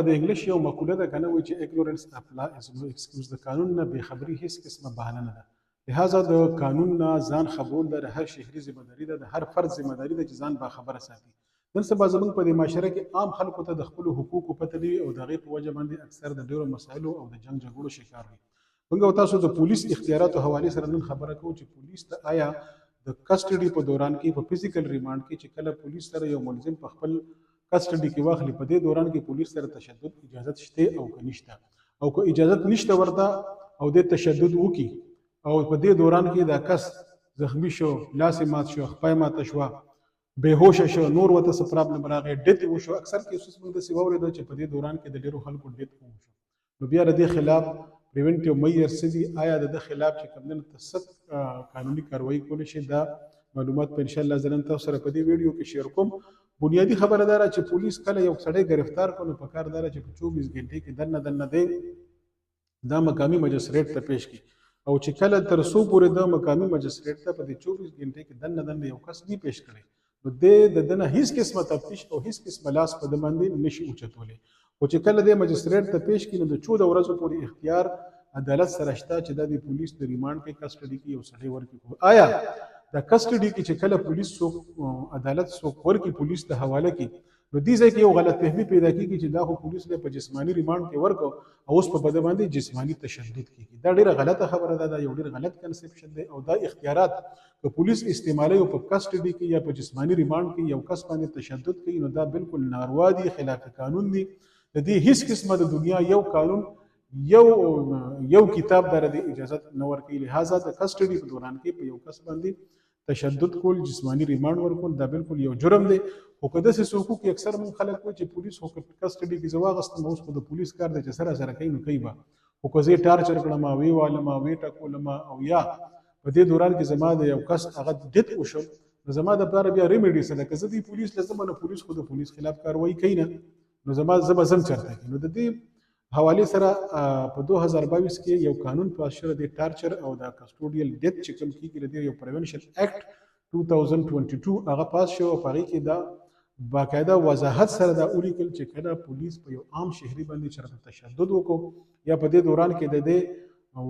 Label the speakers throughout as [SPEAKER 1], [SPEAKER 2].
[SPEAKER 1] د انګلیش یو مقوله ده کنه وایي چې اګنورنس از نو ایکسکیوز، د قانون نه بې خبري هیڅ قسمه بهانه نه ده. لهذا د قانون نه ځان خبرول د هر شهري ذمہداري ده، د هر فرد ذمہداري ده چې ځان باخبره ساتي. نن سبا زموږ په دې معاشره کې عام خلکو ته د خپلو حقوقو پته نه وي او د هغې په وجه باندې اکثر د ډېرو مسایلو او د جنګ جګړو شکار وي. موږ او تاسو د پولیس اختیاراتو حوالې سره نن خبره کوو چې پولیس ته آیا د کسټډي په دوران کې په فزیکل ریمانډ کې چې کله پولیس سره یو ملزم په خپل کسټډي کې واخلي، په دې دوران کې پولیس سره تشدد اجازت شته او که نشته، او که اجازت نشته ورته او د تشدد وکي او په دې دوران کې دا کس زخمی شو، لاس مات شو، خپای ماته شوه، بهوشه شو، نور ورته څه پرابلم راغی، ډیت وشو. اکثر کیسز موږ داسې واورېدل چې په دې دوران کې د ډېرو خلکو ډیت وشو. نو بیا د دې خلاف پریونټیو میجرز څه دي؟ آیا د ده خلاف چې کوم دنه څه قانوني کاروایي کولی شي؟ دا معلومات په انشاءالله زه نن تاسو سره په دې ویډیو کې شیر کوم. بنیادی خبره دا ده چې پولیس کله یو سړی گرفتار کړي نو پکار دا ده چې په 24 غنټې کې دننه دی دا مقامي مجسټریټ ته پیش کړي، او چې کله تر څو پورې د مقامي مجسټریټ ته په دې 24 غنټې کې دننه یو کس نه پیش کړي نو د دنه هیڅ قسمه تفتیش او هیڅ قسمه لاس په د باندې نشي اوچتولی. او چې کله د مجسټریټ ته پیش کړي نو د 14 ورځو پورې اختیار عدالت سره شته چې د پولیس د ریمانډ کې کسټډي کې یو سړی ورکړي. آیا د کسټډي کې چې کله پولیس څوک عدالت څوک ورکړي پولیس ته حواله کړي نو دې ځای کې یو غلط فهمي پیدا کېږي چې دا خو پولیس له په جسماني ریمانډ کې ورکړو او اوس په بده باندې جسماني تشدد کېږي. دا ډیره غلطه خبره ده، دا یو ډیر غلط کنسپشن دی او دا اختیارات که پولیس استعمالوي په کسټډي کې یا په جسماني ریمانډ کې یو کس باندې تشدد کوي نو دا بالکل ناروا دي، خلاف قانون دي. د دې هیڅ قسمه د دنیا یو قانون یو کتاب در د اجازت نه ورکوي. لهذا د کسټډي په دوران کې په یو کس باندې تشدد کول، جسمانی ریمانډ ورکول دا بالکل یو جرم دی. خو که داسې څوک وکړي، اکثر موږ خلک وایي چې پولیس خو کسټډي کې زه واخیستم اوس خو د پولیس کار دی چې سره کوي نو کوي به، خو که زه یې ټارچر کړم ویې والم ویې ټکولم او یا په دې دوران کې زما د یو کس هغه ډیت وشو نو زما دپاره بیا ریمیډي څه ده؟ که زه دې پولیس له ځم نو پولیس خو د پولیس خلاف کاروایي کوي نه، نو زه به ځم چېرته کوي. نو د دې حوالې سره په 2022 کې یو قانون پاس شوی دی ټارچر او د کسټوډیل ډیت چې کوم کېږي د دې یو پریونشن اکټ 2022 هغه پاس شو. په هغې کې دا باقاعده وضاحت سره دا ولیکل چې کله پولیس په یو عام شهري باندې چېرته تشدد وکړو یا په دې دوران کې د دې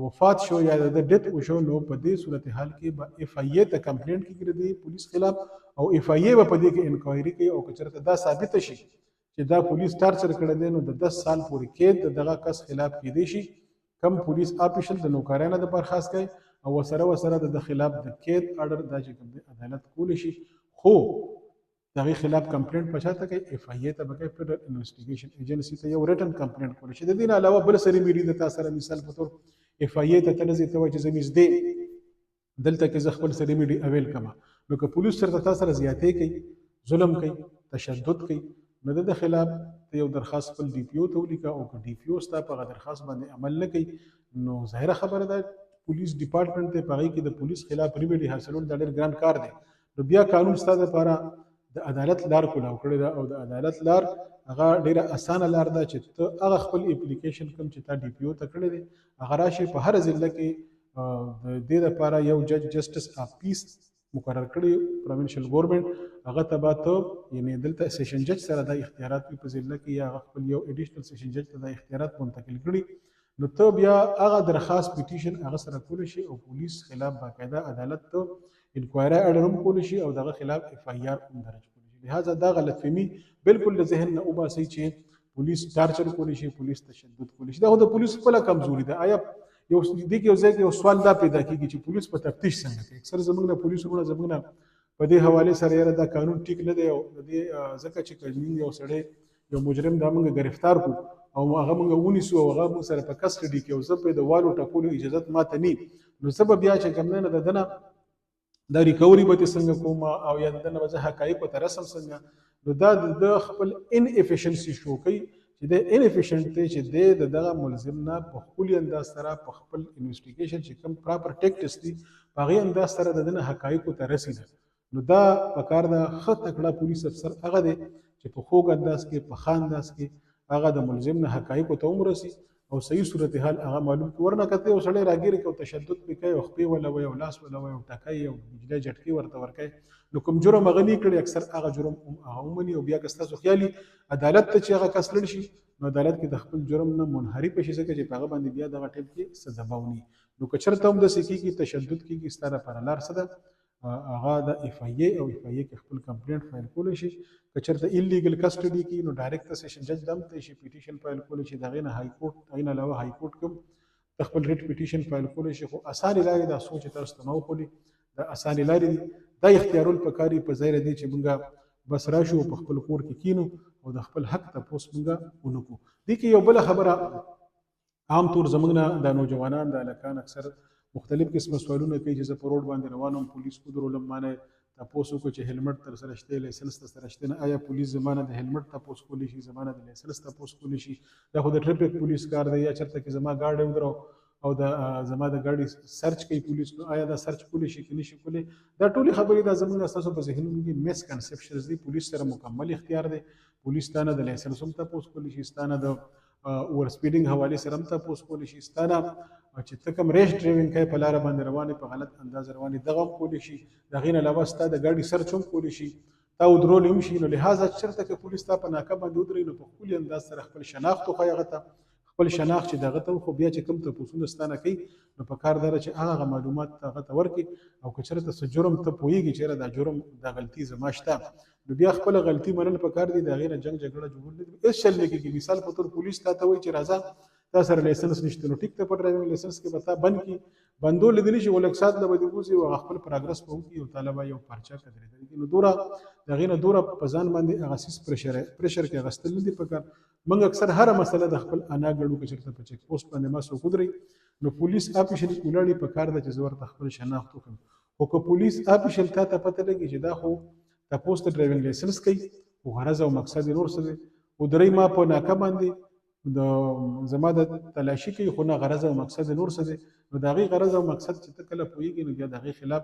[SPEAKER 1] وفات شو یا د ډیت وشو نو په دې صورتحال کې به اف آی اے ته کمپلینټ کېږي د پولیس خلاف او اف آی اے به په دې کې انکوایري کوي او که چېرته دا ثابته شي چې دا پولیس ټارچر کړی دی نو د 10 سال پورې قید د دغه کس خلاف کېدی شي. کم پولیس آفیشل د نوکرانو د برخاست کوي او ورسره د خلاف د قید اډر دا چې کوم دی عدالت کولی شي، خو د هغې خلاف کمپلینټ په چا ته کوي؟ اف آی اے ته به کوي، فیډرل انویسټیګیشن ایجنسي ته یو ریټن کمپلینټ کولی شي. د دې نه علاوه بل څه ریمیډي د تا سره مثال په طور اف آی اے ته ته نه ځې ته وایې چې زه نږدې دلته کې زه خپل څه ریمیډي اویل کړم نو که پولیس چېرته تا سره زیاتې کوي، ظلم کوي، تشدد کوي نو د خلاف ته یو درخواست خپل ډي پي او ته ولیکه او که ډي پي او ستا په هغه درخواست باندې عمل نه کوي نو ظاهره خبره ده پولیس ډپارټمنټ ته په هغې کې د پولیس خلاف ریمیډي حاصلول دا ډېر ګران کار دی. نو بیا قانون ستا دپاره د عدالت لار کولاو کړې ده او د عدالت لار هغه ډېره اسانه لار ده چې ته هغه خپل اپلیکیشن کوم چې تا ډي پي او ته کړی دی هغه راشي په هره ضلع کې د دې دپاره یو جج جسټس اف پیس مقرر کړي پروینشل ګورنمنټ هغه ته به ته یعنې دلته سیشن جج سره دا اختیارات وي په ضلع کې یا هغه خپل یو ایډیشنل سیشن جج ته دا اختیارات منتقل کړي نو ته بیا هغه درخواست پیټیشن هغه سره کولی شي او پولیس خلاف باقاعده عدالت ته انکوایري اډر هم کولی شي او دغه خلاف اف آی آر هم درج کولی شي. لهذا دا غلط فهمي بالکل د ذهن نه وباسئ چې پولیس ټارچر کولی شي، پولیس تشدد کولی شي. دا خو د پولیس خپله کمزوري ده. آیا یو دې کې یو ځای کې یو سوال دا پیدا کېږي چې پولیس په تفتیش څنګه کوي؟ اکثر زموږ نه پولیس وروڼه زموږ نه په دې حوالې سره یاره دا قانون ټیک نه دی او د دې ځکه چې که موږ یو سړی یو مجرم دا موږ ګرفتار کړو او هغه موږ ونیسو او هغه موږ سره په کسټډي کې او زه په د والو ټکولو اجازت ماته نه نو زه به بیا چې کوم نه د دنه دا ریکوري به څنګه کوم او یا د دنه به زه حقایقو ته رسم څنګه نو دا د خپل ان افیشنسي شو کوي چې د ان افیشنټ دی چې د دغه ملزم نه په خپل انداز سره په خپل انویسټیګیشن چې کوم پراپر ټیکټس دي په هغې انداز سره د دنه حقایقو ته رسېده نو دا پکار ده ښه تکړه پولیس افسر هغه دی چې په خوږ انداز کې په ښه انداز کې هغه د ملزم نه حقایقو ته هم رسي او صحیح صورتحال هغه معلوم کړي. ورنه که ته یو سړی راګیر کړي او تشدد پرې کوي او خپې ولوي او لاس ولوي او ټکوي او بجلی جټکې ورته ورکوي، نو کوم جرم هغه نه کړي اکثر هغه جرم هغه ومني. او بیا که ستاسو خیالي عدالت ته چې هغه کس لړ شي، نو عدالت کې د خپل جرم نه منحرف شي، ځکه چې په هغه باندې بیا دغه ټیم کې څه دباو نه وي. نو که چېرته هم داسې کېږي تشدد کېږي، ستا لپاره لار څه ده؟ هغه د اف آی ای او اف آی ای کې خپل کمپلینټ فایل کولی شي. که چېرته ایلیګل کسټډي کې، نو ډایرکټ سیشن جج د هم ته شي پیټیشن فایل کولی شي. د هغې نه های کورټ، هغې نه علاوه های کورټ کوم د خپل ریټ پیټیشن فایل کولی شي. خو اسانې لارې دا څو چې تاسو ته ما وښولي دا اسانې لارې دي. دا اختیارول پکار دي په ځای دی چې موږ بس راشو په خپل کور کې کینو او د خپل حق تپوس موږ ونه کړو. دې کې یو بله خبره عام طور زموږ نه د نوجوانان د هلکان اکثر مختلف قسمه سوالونه کوي چې زه په روډ باندې روان وم، پولیس ودرولم، ما نه تپوس وکړو چې هلمټ در سره شته، لایسنس در سره شته؟ نه. آیا پولیس زما نه د هلمټ تپوس کولی شي؟ زما نه د لایسنس تپوس کولی شي؟ دا خو د ټریفک پولیس کار دی. یا چېرته کې زما ګاډی ودرو او زما د ګاډي سرچ کوي پولیس، نو آیا دا سرچ کولی شي که نه شي کولی؟ دا ټولې خبرې دا زموږ ستاسو په ذهنونو کې مسکنسپشنز دي. پولیس سره مکمل اختیار دی. پولیس تا نه د لایسنس هم تپوس کولی شي، ستا نه د اوور سپیډینګ حوالې سره هم تپوس کولی شي، ستا نه چې ته کوم ریش ډرایوینګ کوې په لاره باندې روانې په غلط انداز روانې، دغه هم کولی شي. د هغې نه علاوه ستا د ګاډي سرچ هم کولی شي، تا ودرولی هم شي. نو لحاظه چېرته که پولیس تا په ناکه باندې ودروي، نو په ښکلي انداز سره خپل شناخت وښایي هغه ته، خپل شناخت چې دغه ته. خو بیا چې کوم تپوسونه ستا نه کوي، نو په کار دا ده چې هغه معلومات هغه ته ورکړي. او که چېرته څه جرم ته پوهېږي چېرې دا جرم دا غلطي زما شته، نو بیا خپله غلطي منل په کار دي. د هغې نه جنګ جګړه جوړول نه دي، هېڅ چل نه کېږي. مثال په طور پولیس تا ته وایي چې راځه تا سره لایسنس نشته، نو ټیک ته په ډرایوینګ لایسنس کې به تا بند کړي، بندو لیدلی شي، ولږ ساعت له به دې بوځي او هغه خپل پراګرس به وکړي او تاله به یو پرچه کدرېدلی کړي. نو دومره د هغې نه دومره په ځان باندې هغه سیز پرېشر کې اخیستل نه دي پکار. موږ اکثر هره مسله د خپل انا ګډو، که چېرته په چیک پوسټ باندې ما څوک ودرئ، نو پولیس آفیشل ولاړې په کار ده چې زه ورته خپل شناخت وښیم. خو که پولیس آفیشل تا ته پته لګي چې دا خو تپوس د ډرایوینګ لایسنس کوي، خو غرض او مقصد یې نور څه دی، ودرئ ما په ناکه باندې زما د تلاشي کوي، خو نه غرض او مقصد نور څه دی، نو د هغې غرض او مقصد چې ته کله پوهېږي، نو بیا د هغې خلاف